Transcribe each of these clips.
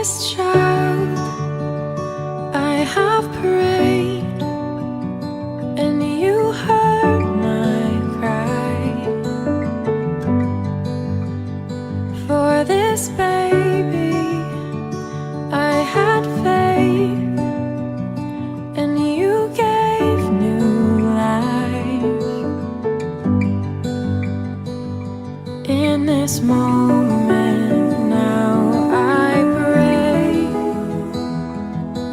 this child I have prayed, and you heard my cry. For this baby I had faith, and you gave new life. In this moment now I pray,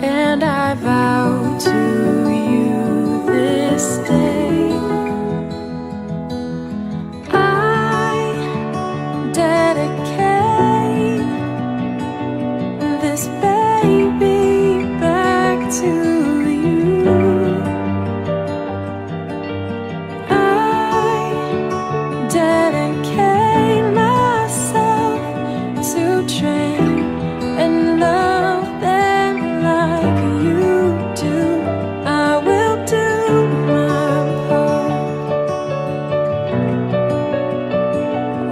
and I vow to you this day, I dedicate this baby back to you. I dedicate myself to train and love them like you do. I will do my part.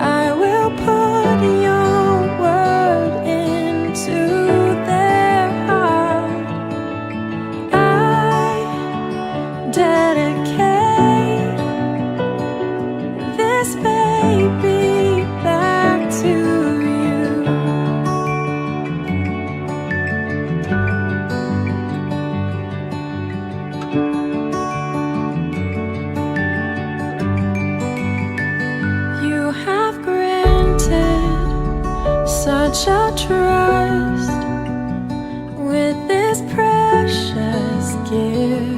I will put your word into their heart. I dedicate this baby back to you. You have granted such a trust with this precious gift.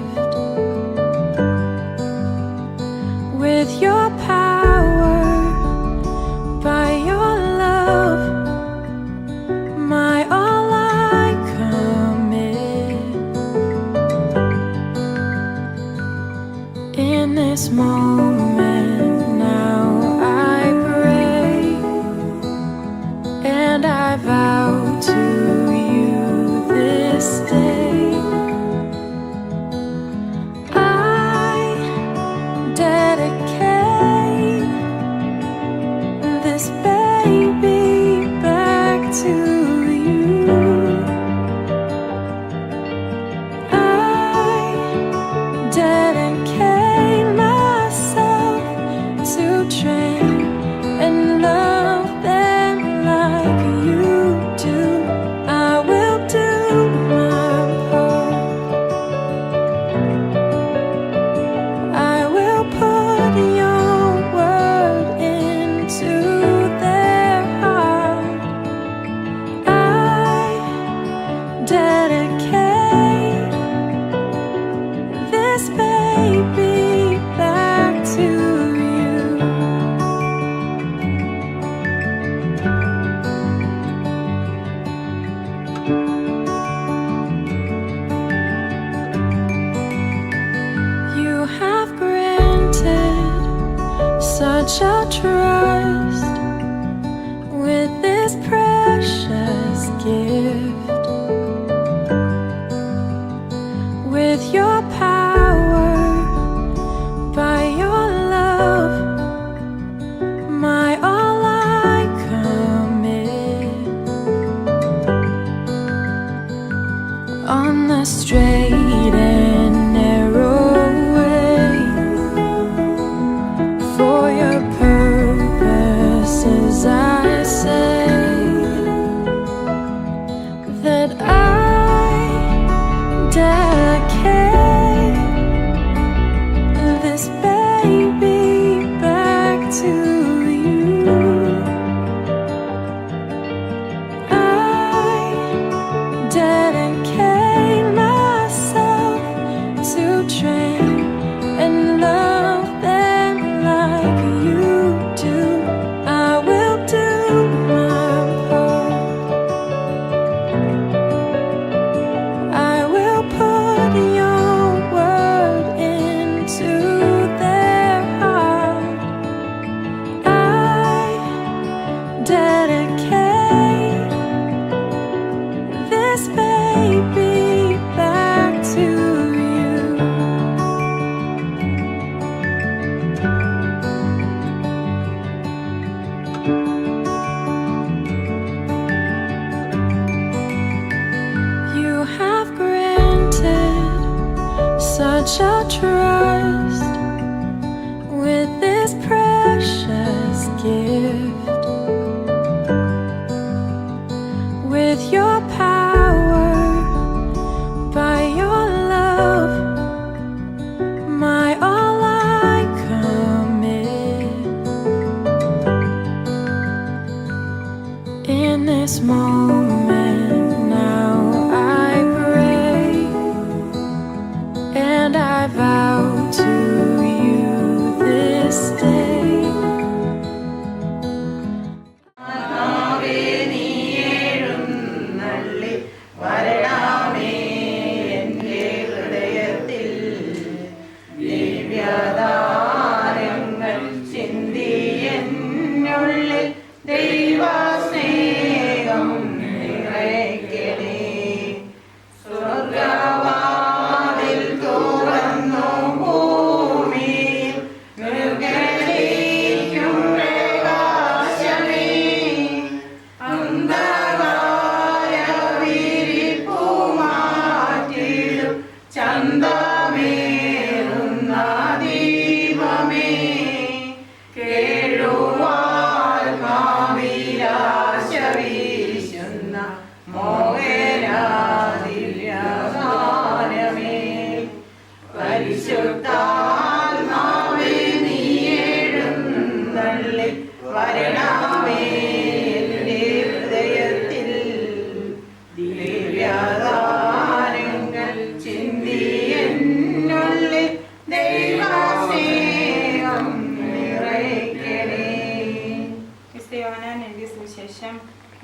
With your power, by your love, my all I commit. In this moment now I pray, and I vow to you this day, I dedicate this baby back to you. I dedicate myself to train and love them like you do. shall trust with this precious gift, with your power, by your love, my all I commit. In this moment now I pray, and I vow to you this day.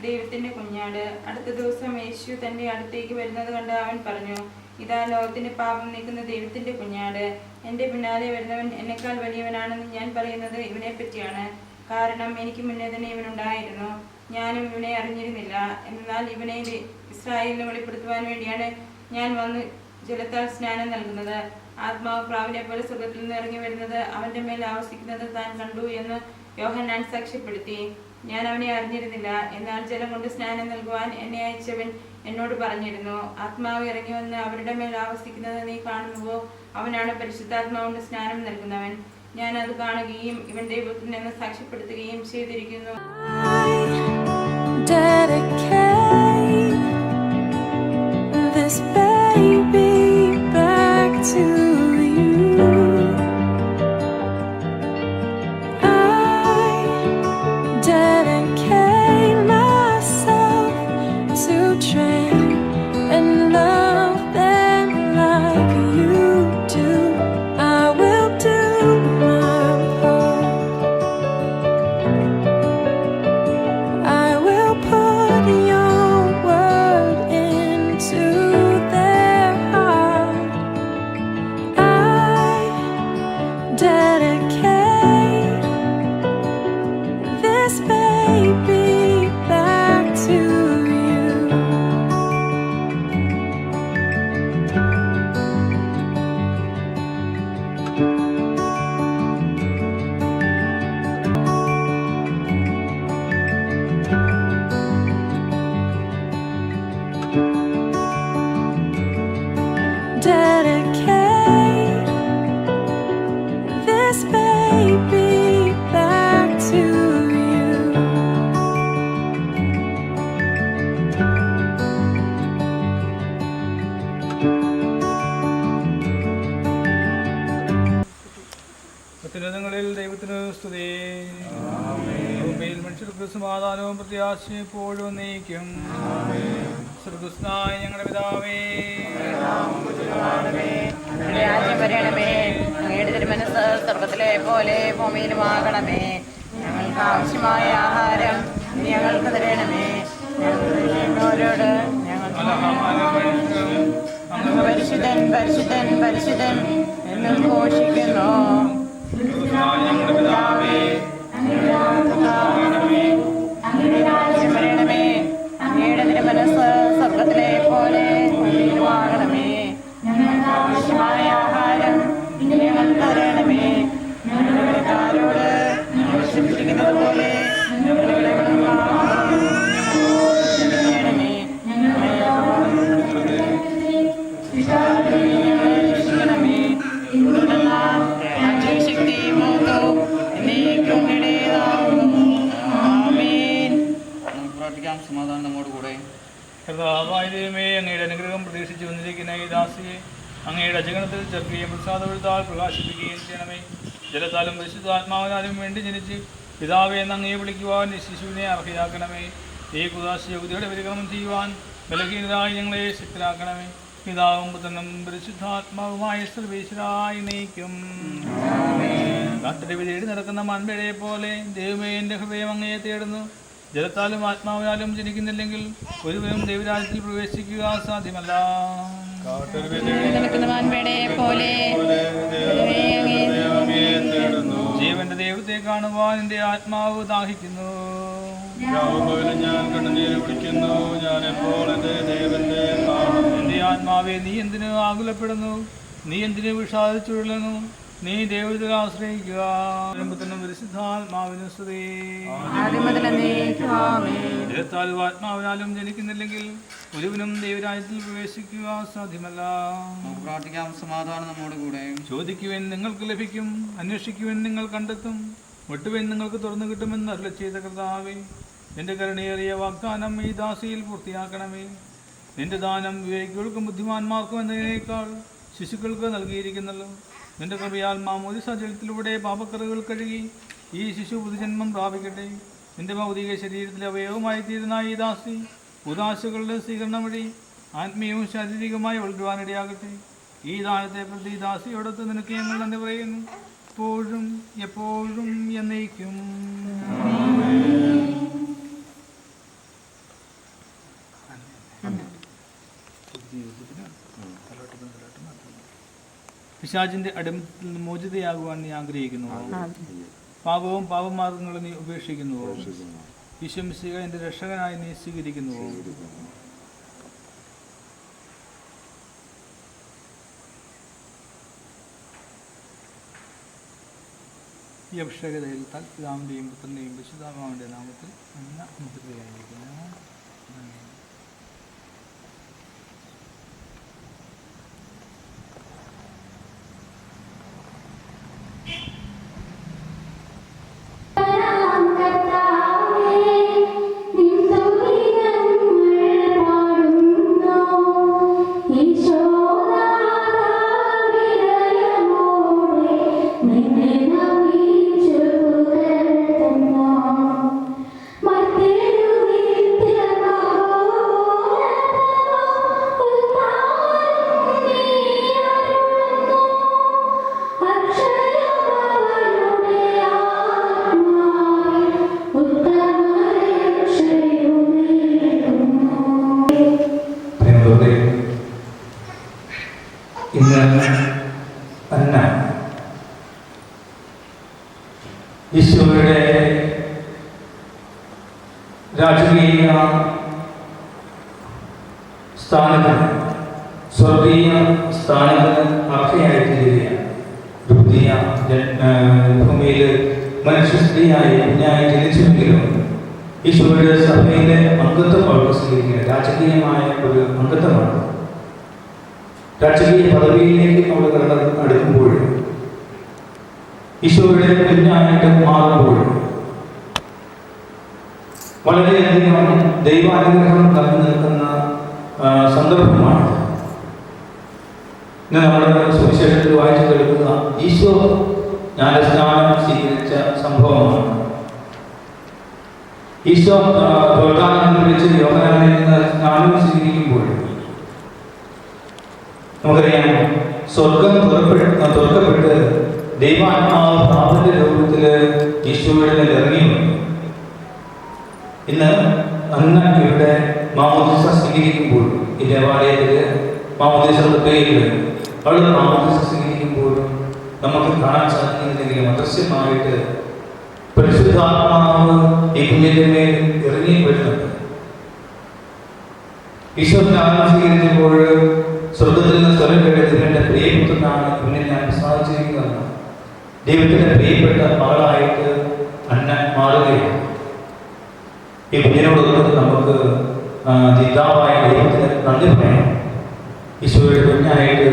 ദൈവത്തിന്റെ കുഞ്ഞാട്. അടുത്ത ദിവസം യേശു തന്റെ അടുത്തേക്ക് വരുന്നത് കണ്ട് അവൻ പറഞ്ഞു, ഇതാ ലോകത്തിന്റെ പാപം നീക്കുന്ന ദൈവത്തിന്റെ കുഞ്ഞാട്. എന്റെ പിന്നാലെ വരുന്നവൻ എന്നെക്കാൾ വലിയവനാണെന്ന് ഞാൻ പറയുന്നത് ഇവനെ പറ്റിയാണ്. കാരണം എനിക്ക് മുന്നേ തന്നെ ഇവനുണ്ടായിരുന്നു, ഞാനും ഇവനെ അറിഞ്ഞിരുന്നില്ല. എന്നാൽ ഇവനെ ഇസ്രായേലിനെ വെളിപ്പെടുത്തുവാൻ വേണ്ടിയാണ് ഞാൻ വന്ന് ജലത്താൽ സ്നാനം നൽകുന്നത്. ആത്മാവ് പ്രാവിനെ പോലെ സ്വർഗ്ഗത്തിൽ നിന്ന് ഇറങ്ങി വരുന്നത് അവന്റെ മേൽ ആവസിക്കുന്നത് താൻ കണ്ടു എന്ന് യോഹന്നാൻ സാക്ഷ്യപ്പെടുത്തി. ഞാൻ അവനെ അറിഞ്ഞിരുന്നില്ല, എന്നാൽ ജലം കൊണ്ട് സ്നാനം നൽകുവാൻ എന്നെ അയച്ചവൻ എന്നോട് പറഞ്ഞിരുന്നു, ആത്മാവ് ഇറങ്ങി വന്ന് അവരുടെ മേൽ ആവസിക്കുന്നത് നീ കാണുന്നുവോ? അവനാണ് പരിശുദ്ധാത്മാവ് കൊണ്ട് സ്നാനം നൽകുന്നവൻ. ഞാൻ അത് കാണുകയും ഇവൻ ദൈവത്തിൽ നിന്ന് സാക്ഷ്യപ്പെടുത്തുകയും ചെയ്തിരിക്കുന്നു. This baby back to you. I dedicate myself to train and love them like you do. I will do my part. I will put your word into their heart. I dedicate this baby back to you. Dedicate this baby back to you. അത്യുന്നതങ്ങളിൽ ദൈവത്തിന് സ്തുതി. ഭൂമിയിൽ മനുഷ്യർക്ക് സമാധാനവും പ്രത്യാശയും എപ്പോഴും നീക്കും. സ്വർഗ്ഗസ്ഥനായ ഞങ്ങളുടെ പിതാവേ, രാജ്യം വരണമേ, അങ്ങയുടെ തിരുമനസ്സ് സ്വർഗത്തിലെ പോലെ ഭൂമിയിലുമാകണമേ. ഞങ്ങൾക്ക് ആവശ്യമായ ആഹാരം ഞങ്ങൾക്ക് തരണമേ. ഞങ്ങളോട് അങ്ങ് പരിശുദ്ധൻ പരിശുദ്ധൻ പരിശുദ്ധൻ എന്ന് ഘോഷിക്കുന്നു. ഞങ്ങളുടെ പിതാവേ, അങ്ങയുടെ രാജ്യം വരണമേ, അങ്ങയുടെ തിരുമനസ്സ് സ്വർഗത്തിലെ പോലെ ഭൂമിയിലുമാകണമേ. ഞങ്ങൾക്ക് ആവശ്യമായ ആഹാരം ഞങ്ങൾക്ക് തരണമേ. ഞങ്ങളുടെ കാരോട് ക്ഷമിച്ചിരിക്കുന്നത് പോലെ ഞങ്ങളുടെ ക്ഷമിക്കണമേ. ഞങ്ങളെ രക്ഷിക്കണമേ. കർത്താവായ ദൈവമേ, അങ്ങയുടെ അനുഗ്രഹം പ്രതീക്ഷിച്ചു വന്നിരിക്കുന്ന ഈ ദാസിയെ അങ്ങയുടെ അജഗണത്തിൽ ചേർക്കുകയും പ്രസാദവെടുത്താൽ പ്രകാശിപ്പിക്കുകയും ചെയ്യണമേ. ജലത്താലും പരിശുദ്ധാത്മാവിനാലും വേണ്ടി ജനിച്ച് പിതാവെ എന്ന് അങ്ങയെ വിളിക്കുവാൻ ഈ ശിശുവിനെ അർഹയാക്കണമേ. ഈ കുദാശ യോഗ്യതയുടെ പരിക്രമം ചെയ്യുവാൻ ബലഹീനരായി ഞങ്ങളെ ശക്തരാക്കണമേ. പിതാവും പുത്രനും പരിശുദ്ധാത്മാവുമായ സർവേശ്വരായി നയിക്കും. കാട്ടിന്റെ വിതേടി നടക്കുന്ന മൺപേടയെ പോലെ ദൈവമേ, എൻ്റെ ഹൃദയം അങ്ങയെ തേടുന്നു. ജലത്താലും ആത്മാവിനാലും ജനിക്കുന്നില്ലെങ്കിൽ ഒരുവരും ദൈവരാജ്യത്തിൽ പ്രവേശിക്കുക സാധ്യമല്ല. ജീവന്റെ ദൈവത്തെ കാണുവാൻ എൻ്റെ ആത്മാവ് ദാഹിക്കുന്നു. ഞാൻ കണ്ണുനീര് കുടിക്കുന്നു. ഞാൻ എപ്പോൾ എൻ്റെ ദൈവത്തെ എൻ്റെ ആത്മാവെ, നീ എന്തിനു ആകുലപ്പെടുന്നു? നീ എന്തിനു വിഷാദിച്ചുഴലുന്നു? നീ ദൈവത്തിൽ ആശ്രയിക്കുക. പരിശുദ്ധാത്മാവിനും സ്തുതി. ജലത്താലും ആത്മാവിനാലും ജനിക്കുന്നില്ലെങ്കിൽ ഒരുവനും ദൈവരാജ്യത്തിൽ പ്രവേശിക്കുക സാധ്യമല്ല. പ്രാർത്ഥിക്കാം. സമാധാനം നമ്മോട് കൂടെ. ചോദിക്കുവാൻ നിങ്ങൾക്ക് ലഭിക്കും, അന്വേഷിക്കുവാൻ നിങ്ങൾ കണ്ടെത്തും, മുട്ടുവാൻ നിങ്ങൾക്ക് തുറന്നു കിട്ടുമെന്ന് അരുളി ചെയ്ത കർത്താവേ, എൻ്റെ കരുണയേറിയ വാഗ്ദാനം ഈ ദാസിയിൽ പൂർത്തിയാക്കണമേ. നിന്റെ ദാനം വിവേകികൾക്കും ബുദ്ധിമാന്മാർക്കും എന്നതിനേക്കാൾ ശിശുക്കൾക്ക് നൽകിയിരിക്കുന്നല്ലോ. നിന്റെ കൃപയാൽ മാമോദിസ ജലത്തിലൂടെ പാപക്കറകൾ കഴുകി ഈ ശിശു പുതുജന്മം പ്രാപിക്കട്ടെ. നിന്റെ ഭൗതിക ശരീരത്തിലെ അവയവമായി തീരുന്ന ഈ ദാസി ഉദാശകളുടെ സ്വീകരണം വഴി ആത്മീയവും ശാരീരികമായി വളരുവാനിടയാകട്ടെ. ഈ ദാനത്തെ പ്രതി ദാസിയോടൊത്ത് നിനക്ക് ഞങ്ങൾ തന്നെ പറയുന്നു, എപ്പോഴും എപ്പോഴും എന്നേക്കും. പിശാചിന്റെ അടിമത്തിൽ നിന്ന് മോചിതയാകുവാൻ നീ ആഗ്രഹിക്കുന്നുവോ? പാപവും പാപമാർഗങ്ങളും നീ ഉപേക്ഷിക്കുന്നുവോ? ഈശോമിശിഹ എൻ്റെ രക്ഷകനായി നീ സ്വീകരിക്കുന്നുവോ? ഈ അഭിഷേകതയിൽ പിതാവിൻ്റെയും പുത്രൻ്റെയും പരിശുദ്ധാത്മാവിൻ്റെ നാമത്തിൽ മുദ്രയായിരിക്കുന്നു. ഈശോയുടെ രാജകീയ സ്ഥാനത്തിന്, സ്വർഗീയ സ്ഥാനത്തിന് അർഹയായിത്തീരുകയാണ്. ഭൂമിയിൽ മനുഷ്യ സ്ത്രീയായി കുഞ്ഞായി ജനിച്ചുവെങ്കിലും ഈശോയുടെ സഭയിലെ അംഗത്വം അവർക്ക് സ്വീകരിക്കുക രാജകീയമായ ഒരു അംഗത്വമാണ്. രാജകീയ പദവിയിലേക്ക് അവൾ അടുക്കുമ്പോൾ, ഈശോയുടെ കുഞ്ഞായിട്ട് മാറുമ്പോൾ വളരെയധികം ദൈവാനുഗ്രഹം നിറഞ്ഞു നിൽക്കുന്ന സന്ദർഭമാണ്. ഇന്ന് നമ്മുടെ സുവിശേഷത്തിൽ വായിച്ചു കേൾക്കുന്ന ഈശോ ജ്ഞാനസ്നാനം സ്വീകരിച്ച സംഭവമാണ്. ഈശോ ജോർദാനിൽ വിളിച്ച് യോഹന്നാനിൽ നിന്ന് സ്നാനം സ്വീകരിക്കുമ്പോൾ നമുക്കറിയാം, സ്വർഗം തുറക്കപ്പെട്ട് ദൈവാത്മാവ് പാപന്റെ രൂപത്തിൽ ഈശോയുടെ മേൽ ഇറങ്ങി. ഇന്ന് അന്ന് ഇവിടെ മാമോദിസ സ്വീകരിക്കുമ്പോൾ ഈ ദേവാലയത്തില് മാമോദിസ അവിടെ മാമോദിസ സ്വീകരിക്കുമ്പോഴും നമുക്ക് കാണാൻ സാധിക്കുന്നില്ലെങ്കിലും അദൃശ്യമായിട്ട് പരിശുദ്ധാത്മാവ് ഈ കുഞ്ഞിന്റെ മേൽ ഇറങ്ങി വരുന്നുണ്ട്. ഈശോ സ്നാനം സ്വീകരിക്കുമ്പോൾ സ്വർഗത്തിൽ നിന്ന് സ്വരം കേട്ടത് എന്റെ പ്രിയപുത്രനാണ്, കുഞ്ഞിനെ ഞാൻ പ്രസാദിച്ചിരിക്കുന്നതാണ്. ദൈവത്തിന്റെ പ്രിയപ്പെട്ട മകളായിട്ട് അന്ന മാറുകയാണ്. ഈ കുഞ്ഞിനോടൊപ്പം നമുക്ക് പിതാവായ ദൈവത്തിന് നന്ദി പറയാം. ഈശോയുടെ കുഞ്ഞായിട്ട്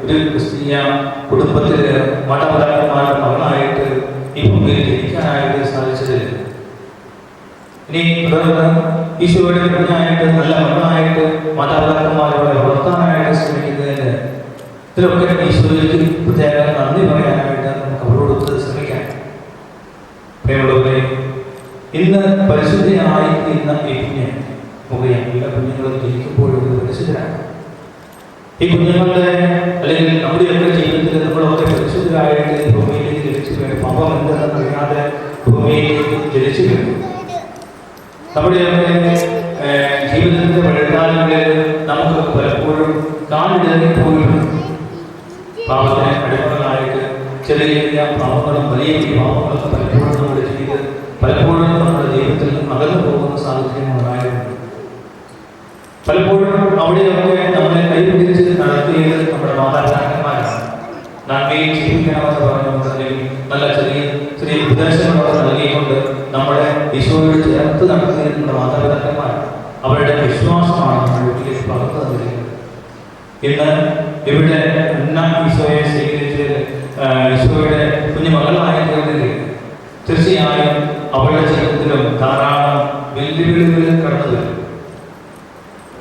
ഒരു ക്രിസ്തീയ കുടുംബത്തിൽ മാതാപിതാക്കന്മാരുടെ മകളായിട്ട് ഈ ഭൂമിയിൽ ജനിക്കാനായിട്ട് സാധിച്ചത്. ഇനി തുടർന്ന് ഈശോയുടെ കുഞ്ഞായിട്ട് നല്ല മകളായിട്ട് പരിശുദ്ധനായി തീരുന്ന ഈ കുഞ്ഞ് മുഖേന എല്ലാ കുഞ്ഞുങ്ങളും ജനിക്കുമ്പോഴും പരിശുദ്ധരാണ്. ഈ കുഞ്ഞുങ്ങളുടെ അല്ലെങ്കിൽ നമ്മുടെയൊക്കെ ജീവിതത്തിൽ നമ്മളൊക്കെ പരിശുദ്ധരായിട്ട് ഭൂമിയിലേക്ക് ജനിച്ചു വേണം. പാപം എന്തെന്ന് അറിയാതെ ഭൂമിയിലേക്ക് ജനിച്ചു വേണം. നമ്മുടെയൊക്കെ ജീവിതത്തിന്റെ വഴികാലങ്ങളിൽ നമുക്ക് പലപ്പോഴും കാലിടങ്ങിപ്പോയിട്ടുണ്ട്. പാപത്തിന് അടിമകളായിട്ട് ചെറിയ ചെറിയ പാപങ്ങളും വലിയ പാപങ്ങളൊക്കെ പലപ്പോഴും നമ്മുടെ ജീവിതത്തിൽ അകന്നു പോകുന്ന സാഹചര്യങ്ങൾ ഉണ്ടായിട്ടുണ്ട്. പലപ്പോഴും അവിടെയൊക്കെ നമ്മളെ കൈപിടിച്ച് നടത്തിയത് നമ്മുടെ മാതാപിതാക്കന്മാരാണ്. നന്മയിൽ ജീവിക്കണമെന്ന് പറഞ്ഞുകൊണ്ട് നല്ല ചെറിയ ചെറിയ ഉപദേശങ്ങളൊക്കെ നൽകിക്കൊണ്ട് നമ്മളെ ഈശോയോട് ചേർത്ത് നടത്തിയത് നമ്മുടെ മാതാപിതാക്കന്മാരാണ്. അവരുടെ വിശ്വാസമാണ് നമ്മുടെ വീട്ടിലേക്ക് പകർന്നു തന്നിരിക്കുന്നത്. ഇന്ന് ഇവിടെ ഈശോയെ സ്വീകരിച്ച് ഈശോയുടെ കുഞ്ഞു മകളായിരുന്നെങ്കിൽ തീർച്ചയായും അവരുടെ ജീവിതത്തിലും ധാരാളം വെല്ലുവിളികൾ കടന്നു വരും.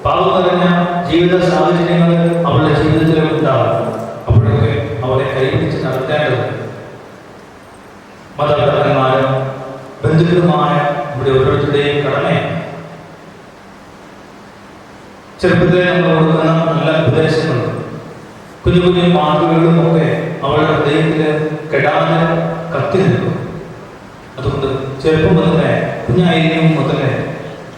പാപം നിറഞ്ഞ ജീവിത സാഹചര്യങ്ങൾ അവരുടെ ജീവിതത്തിലും ഉണ്ടാകും. അപ്പോഴൊക്കെ അവരെ കൈപിടിച്ച് നടത്തേണ്ടത് മാതാപിതാക്കന്മാരും ബന്ധുക്കളുമായ നമ്മുടെ ഓരോരുത്തരുടെയും കടമയാണ്. ചെറുപ്പത്തിലെ നമ്മൾ കൊടുക്കുന്ന നല്ല ഉപദേശങ്ങളുണ്ട്, കുഞ്ഞു കുഞ്ഞു മാർഗുകളും ഒക്കെ അവരുടെ ഹൃദയത്തിൽ കെടാതെ കത്തി നിൽക്കും. അതുകൊണ്ട് ചെറുപ്പം മുതലേ കുഞ്ഞായിരിക്കും മുതലേ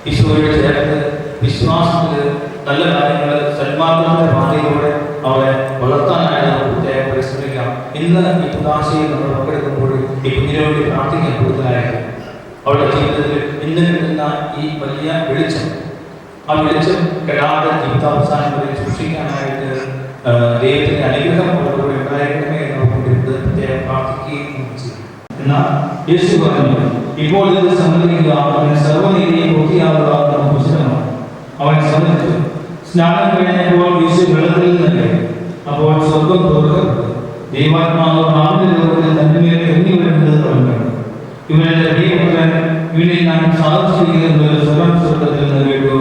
ഈശോയോട് ചേർത്ത് വിശ്വാസത്തിൽ നല്ല കാര്യങ്ങൾ സന്മാർഗത്തിന്റെ പാതയിലൂടെ അവരെ വളർത്താനായിട്ട് നമുക്ക് പ്രത്യേകം പരിശ്രമിക്കാം. ഇന്ന് ഈ ഉദാശയിൽ നമ്മൾ പങ്കെടുക്കുമ്പോൾ ഈ കുഞ്ഞിനു വേണ്ടി പ്രാർത്ഥിക്കാൻ കൂടുതലായിട്ട് അവരുടെ ജീവിതത്തിൽ ഇന്ന് കിട്ടുന്ന ഈ വലിയ വെളിച്ചം, ആ വെളിച്ചം കെടാതെ ജീവിതാവസാനം വരെ സൂക്ഷിക്കാനായിട്ട് ദൈവത്തിന്റെ അനുഗ്രഹം അവരുടെ ഉണ്ടായിരിക്കണമേ എന്നുകൊണ്ട് പ്രത്യേകം പ്രാർത്ഥിക്കുകയും ചെയ്യും. എന്നാൽ യേശു പറഞ്ഞു, ഇപ്പോൾ ഇത് സമ്മതിക്കുക, അവന് സർവ്വനീതിയും പൂർത്തിയാവുക എന്ന പുസ്തകമാണ്. അവൻ സമ്മതിച്ചു. സ്നാനം കഴിഞ്ഞപ്പോൾ യേശു വെള്ളത്തിൽ നിന്നല്ലേ. അപ്പോൾ സ്വർഗം തുറക്കപ്പെട്ടു. ദൈവാത്മാവ് പ്രാവിന്റെ രൂപത്തിൽ തന്റെ മേൽ ഇറങ്ങി വരുന്നത് കണ്ടു. ഇവനെന്റെ പ്രിയപുത്രൻ, ഇവനെ ഞാൻ സാധിച്ചിരിക്കുന്ന ഒരു സ്വരം സ്വർഗത്തിൽ നിന്ന് കേട്ടു.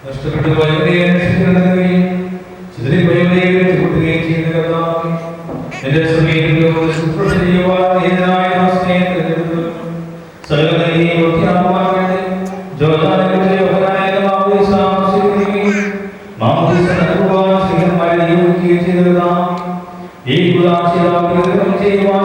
നഷ്ടപ്പെട്ടു പോയവരെയും ചിതറിപ്പോയവരെയും കൂട്ടുകയും ചെയ്ത കർത്താവേ, എന്റെ സമയത്ത് ശുശ്രൂഷ ചെയ്യുവാൻ ഏതായ അവസ്ഥയെ തിരഞ്ഞെടുത്തു. സകലരെയും വൃത്തിയാക്കുവാനായി ജോർദാനിലെ യോഹന്നാനെ മാമോദീസ നൽകുവാൻ സ്ത്രീഹന്മാരെ നിയോഗിക്കുകയും ചെയ്ത കർത്താവേ, ഈ ഉദാശീലം ചെയ്യുവാൻ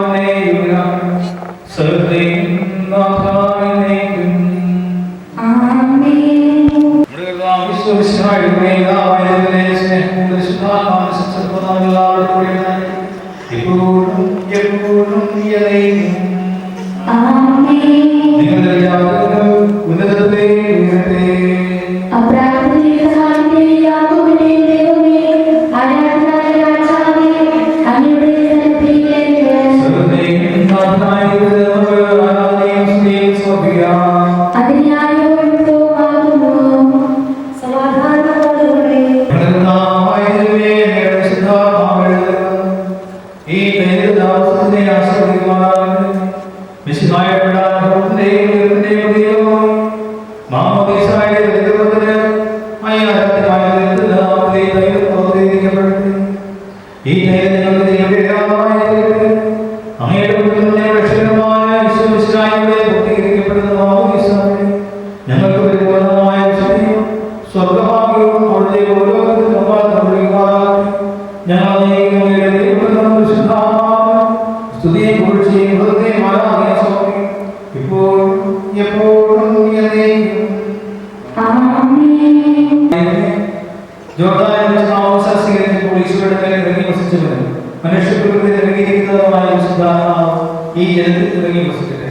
ഈ ജലത്തിൽ തുടങ്ങി വസിക്കട്ടെ.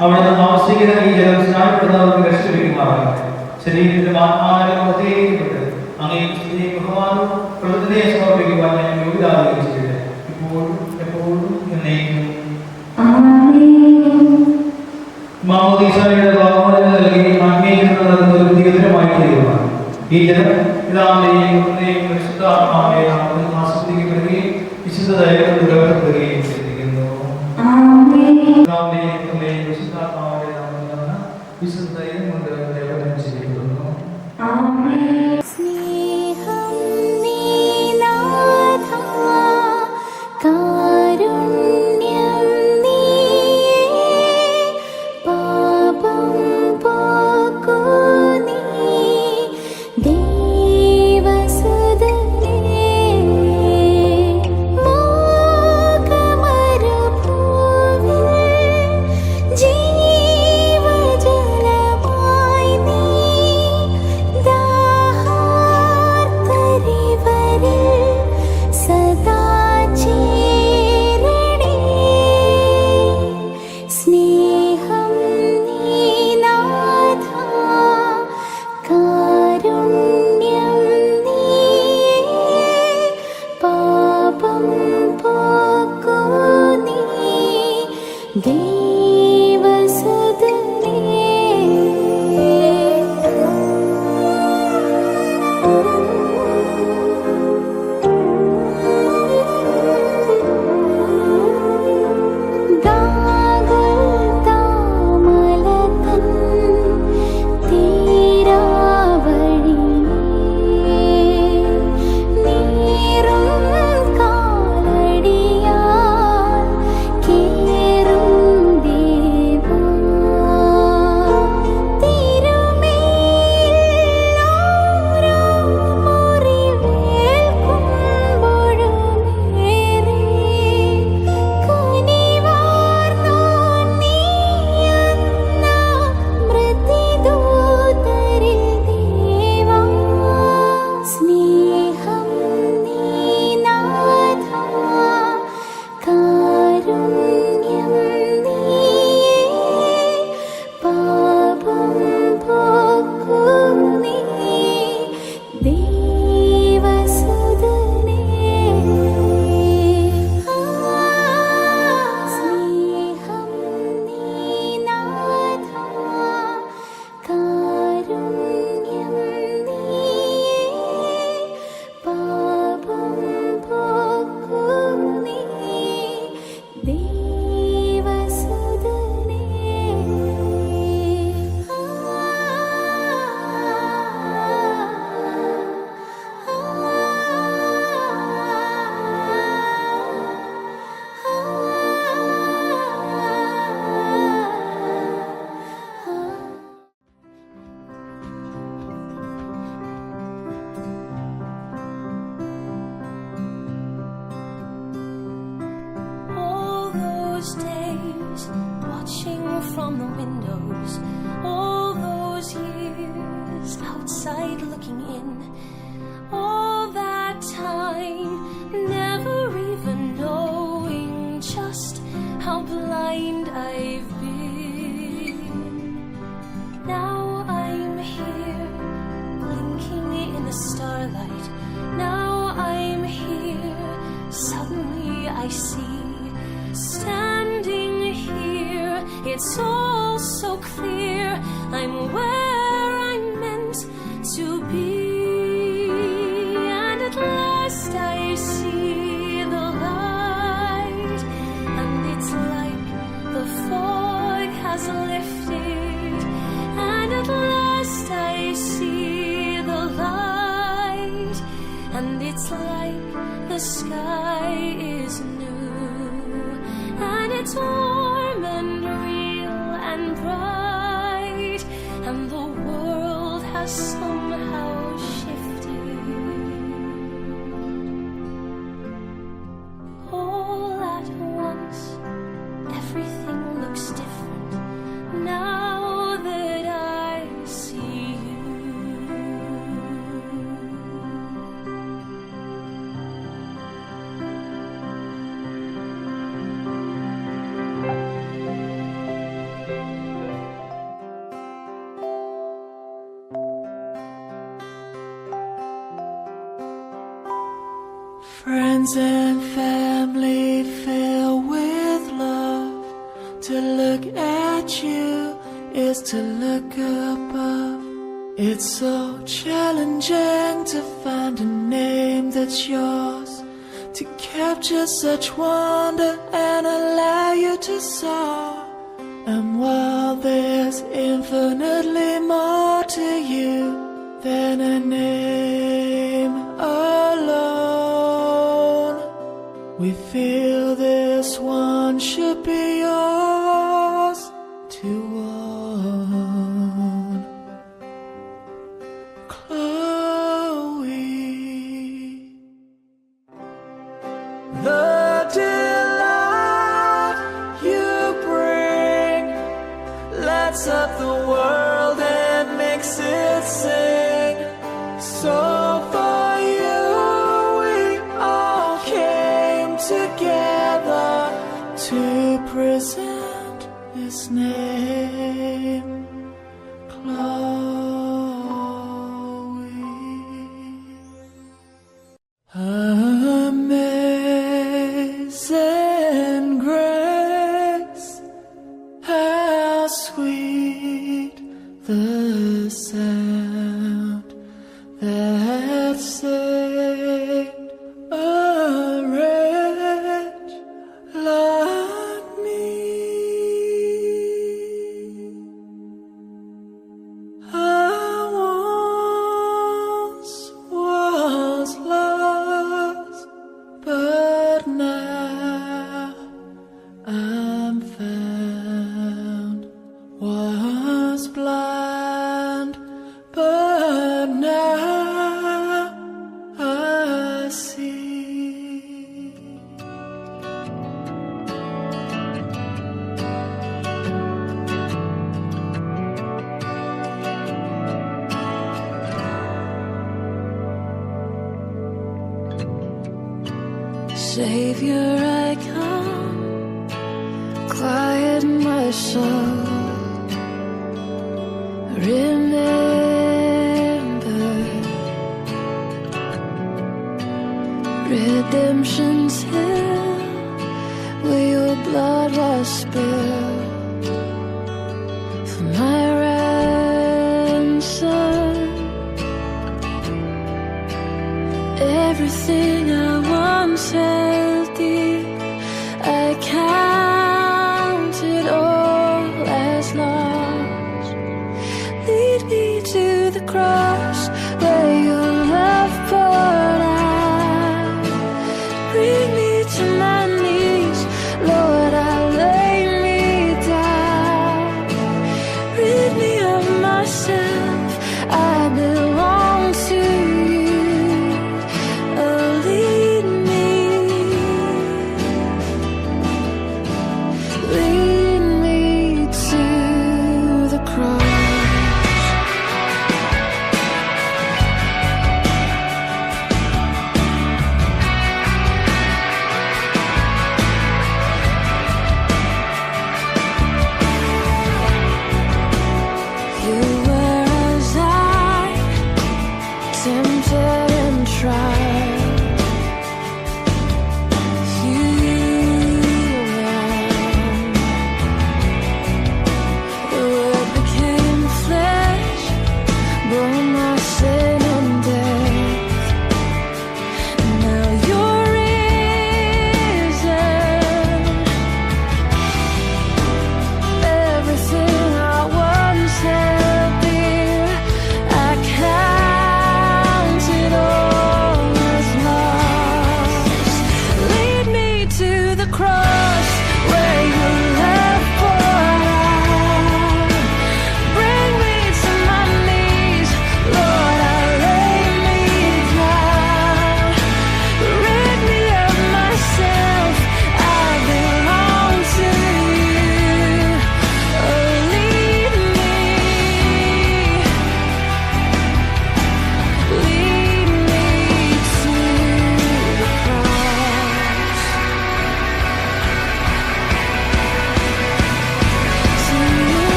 അവിടെ താമസിക്കുന്ന ഈ ജലം സ്നാനപ്പെടുന്നവർക്ക് രക്ഷ ലഭിക്കുമാറാകട്ടെ. ശരീരത്തിന്റെ ആത്മാനപ്പെട്ട് അങ്ങനെ ബഹുമാനവും പ്രകൃതിയെ സമർപ്പിക്കുവാൻ ഞാൻ യോഗ്യതാവുകയും ചെയ്യട്ടെ, ഇപ്പോഴും എപ്പോഴും എന്നേക്കും. മാമോദീസയുടെ വാഗ്ദാനം നൽകി ആത്മീയതയുടെ വ്യക്തിഗതമായി തീരുമാനം. ഈ ജലം പിതാവിന്റെയും പുത്രന്റെയും പരിശുദ്ധാത്മാവിന്റെയും നാമത്തിൽ ആസ്വദിക്കപ്പെടുകയും വിശുദ്ധ ദൈവത്തിൽ നിലനിർത്തപ്പെടുകയും ചെയ്തിരിക്കുന്നു. പിതാവിന്റെയും പുത്രന്റെയും പരിശുദ്ധാത്മാവിന്റെയും നാമത്തിൽ വിശുദ്ധ ദൈവം കൊണ്ട് ലേപനം ചെയ്യപ്പെടുന്നു. കാരുണ്യം നീ looking in. All that time, never even knowing just how blind I've been. Now I'm here, blinking in the starlight. Now I'm here, suddenly I see. Standing here, it's all so clear. I'm where I'm meant to be. And at last I see the light, and it's like the fog has lifted. And at last I see the light, and it's like the sky is new, and it's warm and real and bright, and the world has somehow shifted. All at once, everything looks different now that I see you. Friends and family fill with love. To look at you is to look above. It's so challenging to find a name that's yours, to capture such wonder and allow you to soar. And while there's infinitely more to you than a name alone, we feel this one should be yours to own. Chloe. The delight you bring lights up the world and makes it sing. So for you we all came together to present this name, Chloe. Amazing grace, how sweet the sound that saved a wretch like me. I once was lost, but now I'm found. Was blind, but now I see. Savior, I come, quiet my soul. Remember, redemption's hill, where your blood was spilled for my ransom. Everything I once held dear, I counted all as lost. Lead me to the cross where your love poured out. Bring me to my knees, Lord, I lay me down. Rid me of myself, I belong.